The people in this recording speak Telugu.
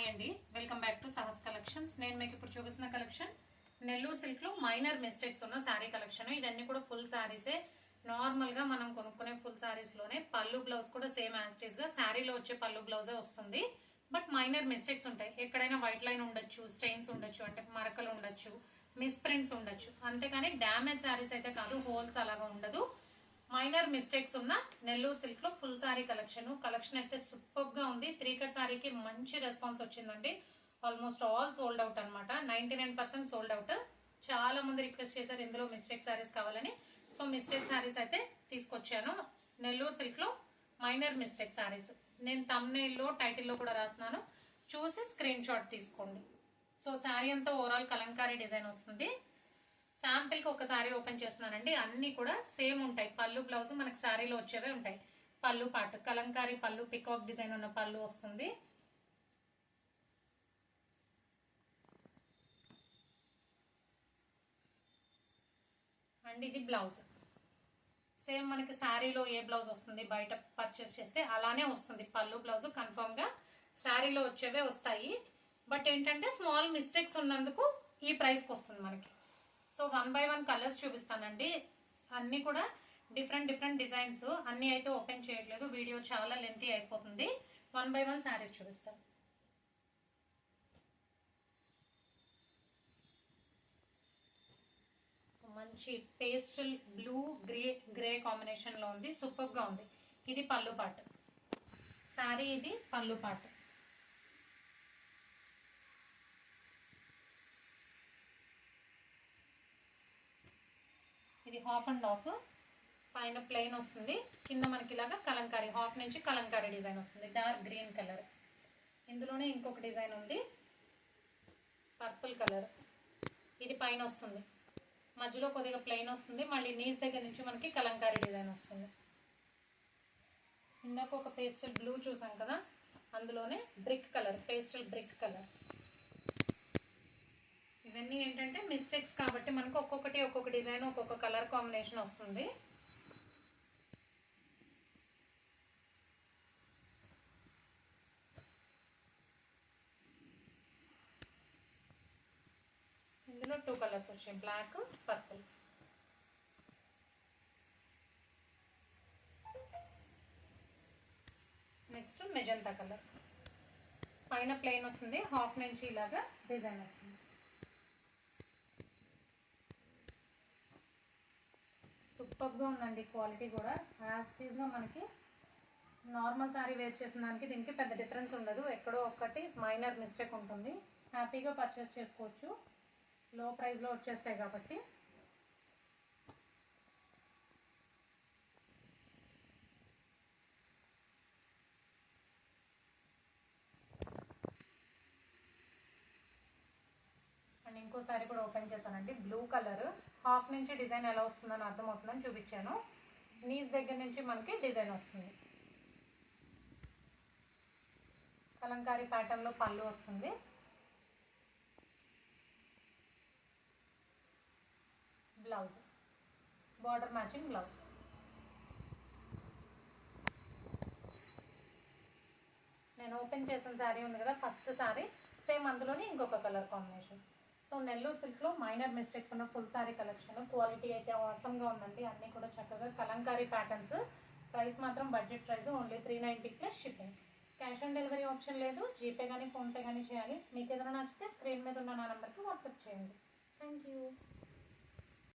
హాయ్ అండి, welcome back to Sahas collections. నేను మీకు ఇప్పుడు చూపిస్తున్న కలెక్షన్ నెల్లూరు సిల్క్ లో మైనర్ మిస్టేక్స్ ఉన్న శారీ కలెక్షన్. ఇవన్నీ కూడా ఫుల్ శారీసే. నార్మల్ గా మనం కొనుక్కునే ఫుల్ శారీస్ లోనే పళ్ళు బ్లౌజ్ కూడా సేమ్ యాస్టీస్ గా శారీలో వచ్చే పళ్ళు బ్లౌజే వస్తుంది. బట్ మైనర్ మిస్టేక్స్ ఉంటాయి. ఎక్కడైనా వైట్ లైన్ ఉండొచ్చు, స్టెయిన్స్ ఉండొచ్చు, అంటే మరకలు ఉండొచ్చు, మిస్ ప్రింట్స్ ఉండొచ్చు. అంతేకాని డ్యామేజ్ శారీస్ అయితే కాదు, హోల్స్ అలాగా ఉండదు. మైనర్ మిస్టేక్స్ ఉన్న నెల్లూరు సిల్క్ లో ఫుల్ శారీ కలెక్షన్ అయితే సూపర్ గా ఉంది. 3 కట్ శారీకి మంచి రెస్పాన్స్ వచ్చిందండి. ఆల్మోస్ట్ ఆల్ సోల్డ్ అవుట్ అనమాట. 99% సోల్డ్ అవుట్. చాలా మంది రిక్వెస్ట్ చేశారు ఇందులో మిస్టేక్ శారీస్ కావాలని. సో మిస్టేక్ శారీస్ అయితే తీసుకొచ్చాను. నెల్లూరు సిల్క్ లో మైనర్ మిస్టేక్ శారీస్ నేను thumbnail లో టైటిల్ లో కూడా రాస్తున్నాను, చూసి స్క్రీన్ షాట్ తీసుకోండి. సో శారీ అంతా ఓవరాల్ కలంకారీ డిజైన్ వస్తుంది. శాంపిల్ కి ఒక శారీ ఓపెన్ చేస్తున్నానండి. అన్ని కూడా సేమ్ ఉంటాయి. పళ్ళు బ్లౌజ్ మనకి శారీలో వచ్చేవే ఉంటాయి. పళ్ళు పాటు కలంకారీ పళ్ళు, పికాక్ డిజైన్ ఉన్న పళ్ళు వస్తుంది. అండ్ ఇది బ్లౌజ్. సేమ్ మనకి శారీలో ఏ బ్లౌజ్ వస్తుంది బయట పర్చేస్ చేస్తే అలానే వస్తుంది. పళ్ళు బ్లౌజ్ కన్ఫర్మ్ గా శారీలో వచ్చేవే వస్తాయి. బట్ ఏంటంటే స్మాల్ మిస్టేక్స్ ఉన్నందుకు ఈ ప్రైస్ కి వస్తుంది మనకి. సో 1 by 1 కలర్స్ చూపిస్తానండి. అన్ని కూడా డిఫరెంట్ డిజైన్స్. అన్ని అయితే ఓపెన్ చేయట్లేదు, వీడియో చాలా లెంతీ అయిపోతుంది. 1 by 1 శారీస్ చూపిస్తాను. సో మంచి పేస్టల్ బ్లూ గ్రే కాంబినేషన్ లో ఉంది. సూపర్ గా ఉంది. ఇది పళ్ళు పార్ట్. శారీ ఇది పళ్ళు పార్ట్. ఇది హాఫ్ అండ్ హాఫ్. పైన ప్లెయిన్ వస్తుంది, కింద మనకి ఇలాగా కలంకారీ, హాఫ్ నుంచి కలంకారీ డిజైన్ వస్తుంది. Dark green colour. ఇందులోనే ఇంకొక డిజైన్ ఉంది, పర్పుల్ కలర్. ఇది పైన వస్తుంది, మధ్యలో కొద్దిగా ప్లెయిన్ వస్తుంది. మళ్ళీ నీస్ దగ్గర నుంచి మనకి కలంకారీ డిజైన్ వస్తుంది. ఇందాక ఒక పేస్టల్ బ్లూ చూసాం కదా, అందులోనే brick colour, pastel brick colour. ఇవన్నీ ఏంటంటే మిస్టేక్స్ కాబట్టి మనకు ఒక్కొక్క డిజైన్, ఒక్కొక్క కలర్ కాంబినేషన్ వస్తుంది. ఇందులో 2 కలర్స్ వచ్చాయి, black, purple. Next magenta colour. పైన ప్లెయిన్ వస్తుంది, హాఫ్ నుంచి ఇలాగా డిజైన్ వస్తుంది. సూపర్గా ఉందండి. క్వాలిటీ కూడా యాస్టీస్ గా మనకి నార్మల్ శారీ వేర్ చేసిన దానికి దీనికి పెద్ద డిఫరెన్స్ ఉండదు. ఎక్కడో ఒకటి మైనర్ మిస్టేక్ ఉంటుంది. హ్యాపీగా పర్చేస్ చేసుకోవచ్చు, లో ప్రైస్లో వచ్చేస్తాయి కాబట్టి. అండ్ ఇంకో శారీ కూడా ఓపెన్ చేశానండి, బ్లూ కలర్. హాఫ్ నుంచి డిజైన్ ఎలా వస్తుందని అర్థమవుతుందని చూపించాను. నీస్ దగ్గర నుంచి మనకి డిజైన్ వస్తుంది. కలంకారీ ప్యాటర్న్ లో పళ్ళు వస్తుంది. Blouse border matching blouse. నేను ఓపెన్ చేసిన శారీ ఉంది కదా, ఫస్ట్ శారీ, సేమ్ అందులోనే ఇంకొక colour combination. So Nellore silk లో మైనర్ మిస్టేక్స్ ఉన్న ఫుల్ శారీ కలెక్షన్. క్వాలిటీ అయితే అవసరం గా ఉందండి. అన్ని కూడా చక్కగా కలంకారీ ప్యాటర్న్స్. ప్రైస్ మాత్రం budget price, only 390 plus shipping. Cash on delivery option లేదు. జీపే కానీ ఫోన్పే కానీ చేయాలి. మీకు ఏదైనా నచ్చితే స్క్రీన్ మీద ఉన్న నా నెంబర్కి వాట్సాప్ చేయండి. Thank you.